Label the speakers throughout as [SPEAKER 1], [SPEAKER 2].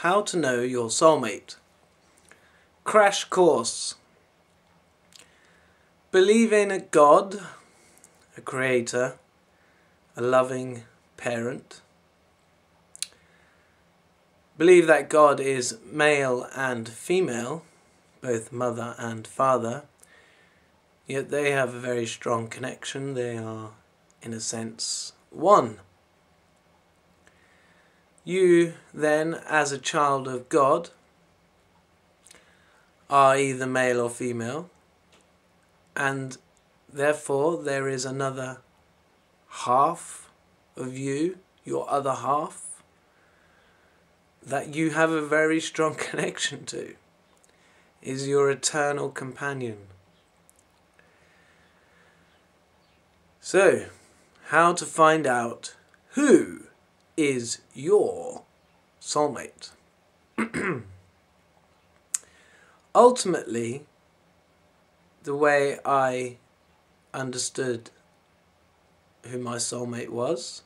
[SPEAKER 1] How to know your soulmate. Crash course. Believe in a God, a creator, a loving parent. Believe that God is male and female, both mother and father, yet they have a very strong connection. They are, in a sense, one. You then, as a child of God, are either male or female, and therefore there is another half of you, your other half, that you have a very strong connection to, is your eternal companion. So, how to find out who is your soulmate? Ultimately, the way I understood who my soulmate was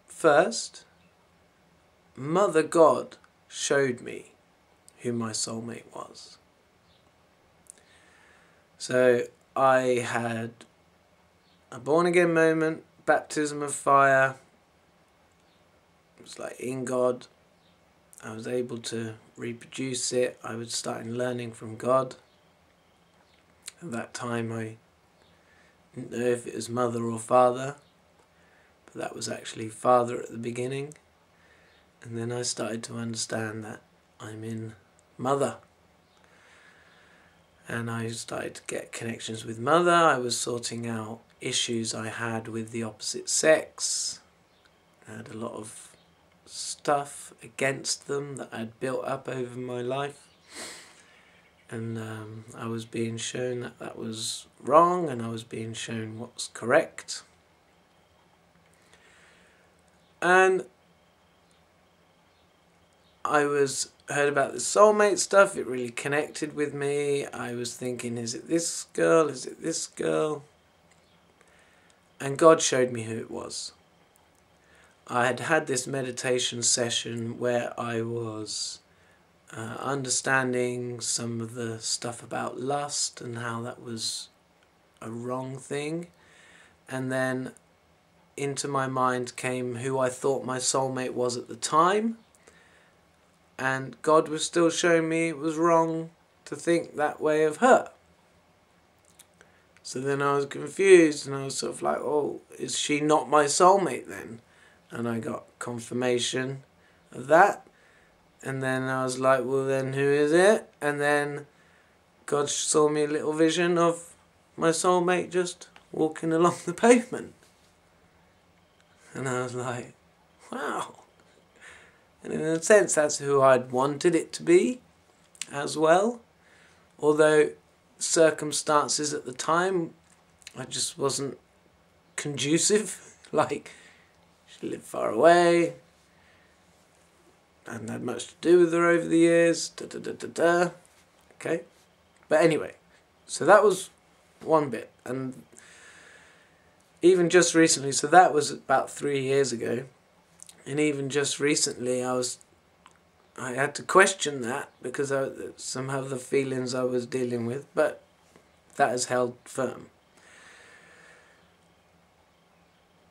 [SPEAKER 1] first, Mother God showed me who my soulmate was. So I had a born again moment, baptism of fire. It was like in God. I was able to reproduce it. I was starting learning from God. At that time I didn't know if it was mother or father, but that was actually father at the beginning. And then I started to understand that I'm in mother. And I started to get connections with mother. I was sorting out issues I had with the opposite sex. I had a lot of stuff against them that I'd built up over my life. And I was being shown that that was wrong, and I was being shown what's correct. And I heard about the soulmate stuff. It really connected with me. I was thinking, is it this girl? Is it this girl? And God showed me who it was. I had had this meditation session where I was understanding some of the stuff about lust and how that was a wrong thing. And then into my mind came who I thought my soulmate was at the time. And God was still showing me it was wrong to think that way of her. So then I was confused, and I was sort of like, oh, is she not my soulmate then? And I got confirmation of that. And then I was like, well then who is it? And then God saw me a little vision of my soulmate just walking along the pavement. And I was like, wow. And in a sense that's who I'd wanted it to be as well. Although circumstances at the time, I just wasn't conducive. Like, she lived far away. I hadn't had much to do with her over the years. Okay. But anyway, so that was one bit. And even just recently, so that was about 3 years ago. And even just recently I had to question that because somehow the feelings I was dealing with, but that has held firm.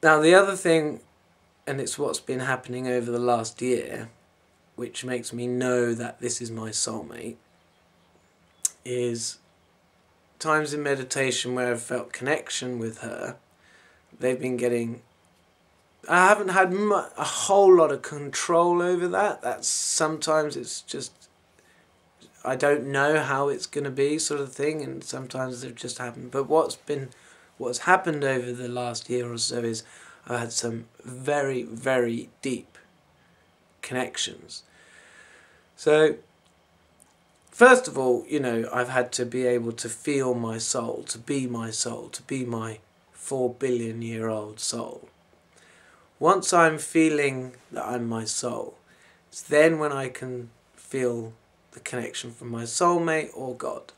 [SPEAKER 1] Now the other thing, and it's what's been happening over the last year, which makes me know that this is my soulmate, is times in meditation where I've felt connection with her. They've been getting... I haven't had a whole lot of control over that. That's sometimes it's just... I don't know how it's going to be, sort of thing, and sometimes they've just happened. But what's happened over the last year or so is I've had some very, very deep connections. So, first of all, you know, I've had to be able to feel my soul, to be my soul, to be my 4-billion-year-old soul. Once I'm feeling that I'm my soul, it's then when I can feel the connection from my soulmate or God.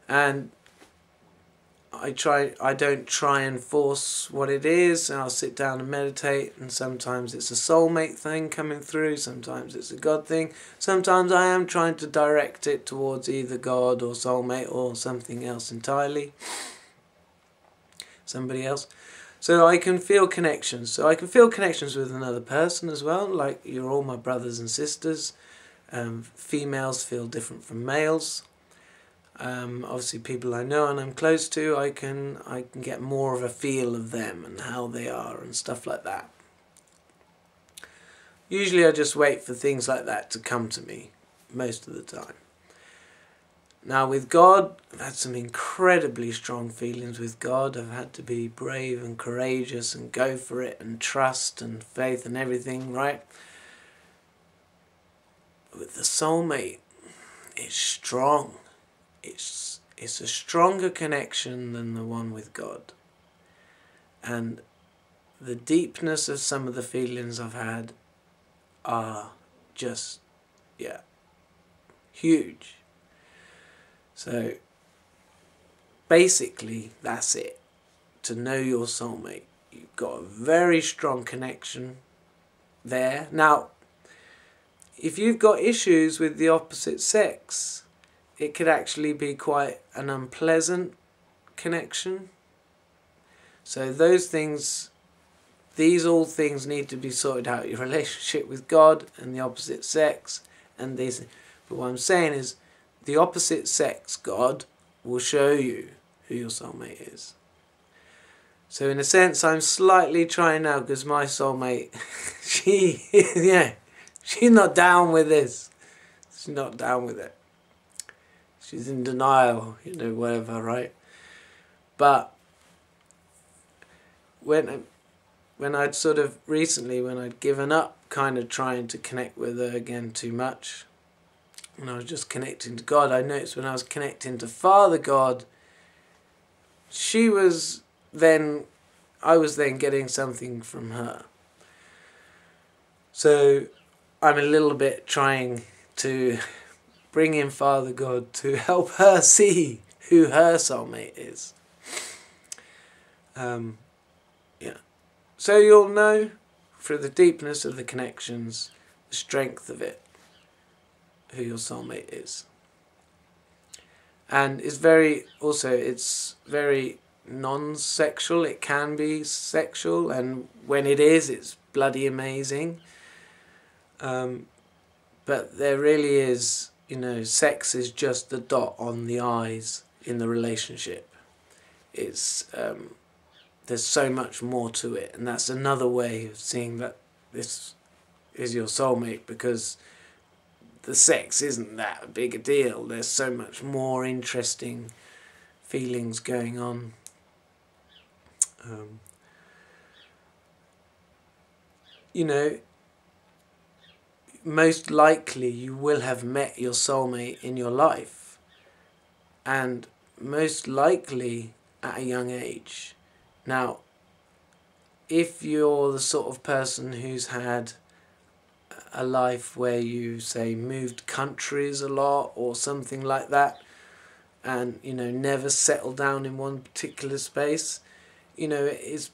[SPEAKER 1] And I don't try and force what it is, and I'll sit down and meditate, and sometimes it's a soulmate thing coming through, sometimes it's a God thing, sometimes I am trying to direct it towards either God or soulmate or something else entirely, somebody else. So I can feel connections. So I can feel connections with another person as well, like you're all my brothers and sisters. Females feel different from males. Obviously people I know and I'm close to, I can get more of a feel of them and how they are and stuff like that. Usually I just wait for things like that to come to me most of the time. Now with God, I've had some incredibly strong feelings with God. I've had to be brave and courageous and go for it and trust and faith and everything, right? With the soulmate, it's strong. It's a stronger connection than the one with God. And the deepness of some of the feelings I've had are just, yeah, huge. So basically that's it. To know your soulmate, you've got a very strong connection there. Now, if you've got issues with the opposite sex, it could actually be quite an unpleasant connection. So those things, all things need to be sorted out. Your relationship with God and the opposite sex and these. But what I'm saying is, the opposite sex, God, will show you who your soulmate is. So in a sense, I'm slightly trying now, because my soulmate, she's not down with this. She's not down with it. She's in denial, whatever, right? But when I'd sort of recently, when I'd given up kind of trying to connect with her again too much, and I was just connecting to God, I noticed when I was connecting to Father God, I was then getting something from her. So I'm a little bit trying to bring in Father God to help her see who her soulmate is. Yeah. So you'll know through the deepness of the connections, the strength of it, who your soulmate is. And it's very non-sexual. It can be sexual, and when it is, it's bloody amazing. But there really is, sex is just the dot on the I's in the relationship. It's there's so much more to it, and that's another way of seeing that this is your soulmate, because the sex isn't that big a deal. There's so much more interesting feelings going on. Most likely you will have met your soulmate in your life, and most likely at a young age. Now, if you're the sort of person who's had a life where you, say, moved countries a lot or something like that, and never settled down in one particular space, it's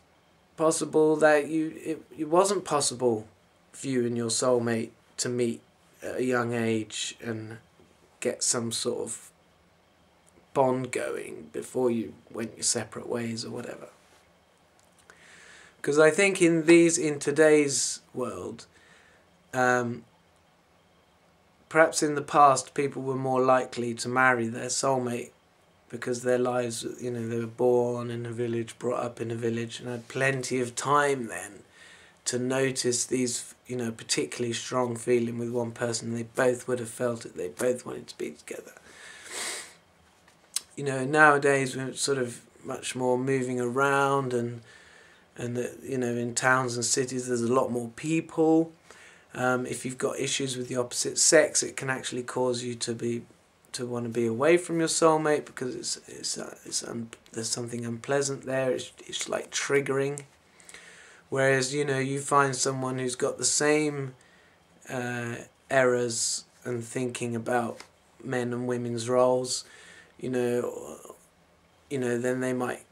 [SPEAKER 1] possible that it wasn't possible for you and your soulmate to meet at a young age and get some sort of bond going before you went your separate ways or whatever. Because I think in today's world, perhaps in the past people were more likely to marry their soulmate because their lives, they were born in a village, brought up in a village, and had plenty of time then to notice these, particularly strong feeling with one person. They both would have felt it. They both wanted to be together. Nowadays we're sort of much more moving around, and in towns and cities there's a lot more people. If you've got issues with the opposite sex, it can actually cause you to want to be away from your soulmate, because there's something unpleasant there. It's like triggering. Whereas you find someone who's got the same errors and thinking about men and women's roles, you know, then they might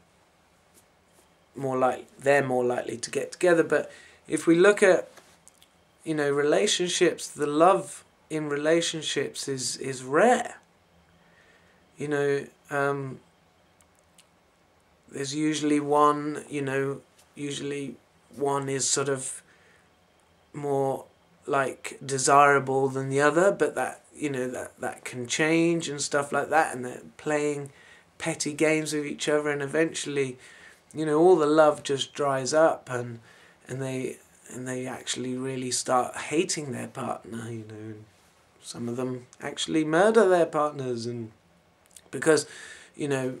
[SPEAKER 1] they're more likely to get together. But if we look at, you know, relationships, the love in relationships is rare. You know, there's usually one, you know, usually one is sort of more like desirable than the other, but that, you know, that can change and stuff like that, and they're playing petty games with each other, and eventually, you know, all the love just dries up, and they actually really start hating their partner, you know, and some of them actually murder their partners, and because, you know,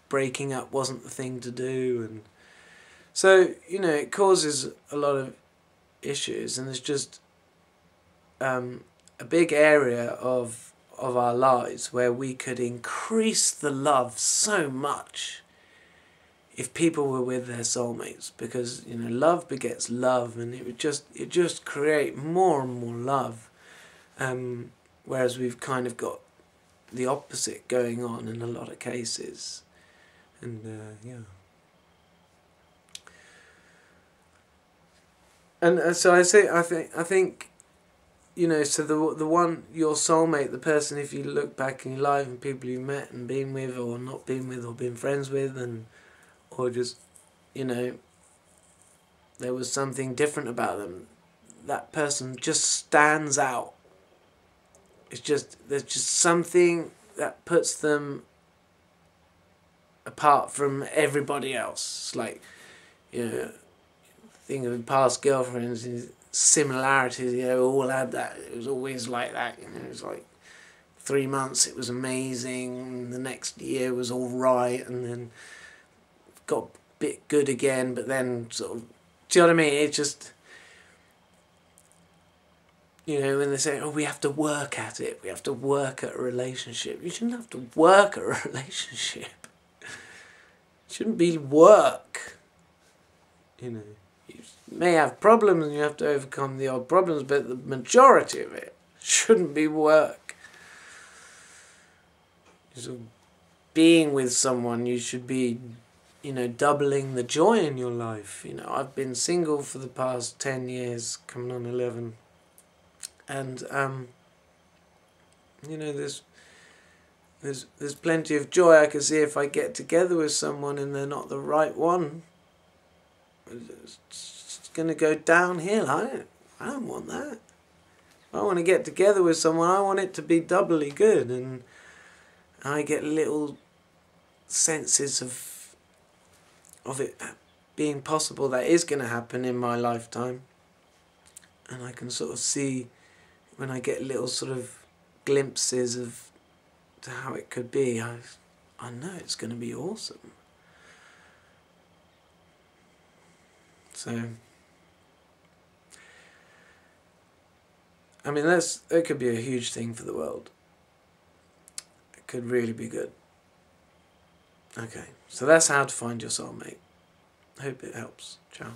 [SPEAKER 1] breaking up wasn't the thing to do. And so, you know, it causes a lot of issues, and there's just a big area of our lives where we could increase the love so much if people were with their soulmates, because, you know, love begets love, and it just create more and more love, whereas we've kind of got the opposite going on in a lot of cases. And yeah, and so I think, you know, so the one, your soulmate, the person, if you look back in your life and people you met and been with or not been with or been friends with, and or just, you know, there was something different about them, that person just stands out. It's just, there's just something that puts them apart from everybody else. It's like, you know, think of past girlfriends and similarities, you know, all had that. It was always like that, you know. It was like 3 months it was amazing, and the next year was all right, and then got a bit good again, but then sort of, do you know what I mean? It just, you know, when they say, oh, we have to work at it, we have to work at a relationship. You shouldn't have to work at a relationship. It shouldn't be work. You know, you may have problems and you have to overcome the odd problems, but the majority of it shouldn't be work. So being with someone, you should be, you know, doubling the joy in your life. You know, I've been single for the past 10 years, coming on 11. And, you know, there's plenty of joy I can see if I get together with someone and they're not the right one. It's going to go downhill. I don't want that. I want to get together with someone, I want it to be doubly good, and I get little senses of it being possible that is going to happen in my lifetime, and I can sort of see when I get little sort of glimpses of to how it could be. I know it's going to be awesome. So, I mean, that could be a huge thing for the world. It could really be good. Okay, so that's how to find your soulmate. Hope it helps. Ciao.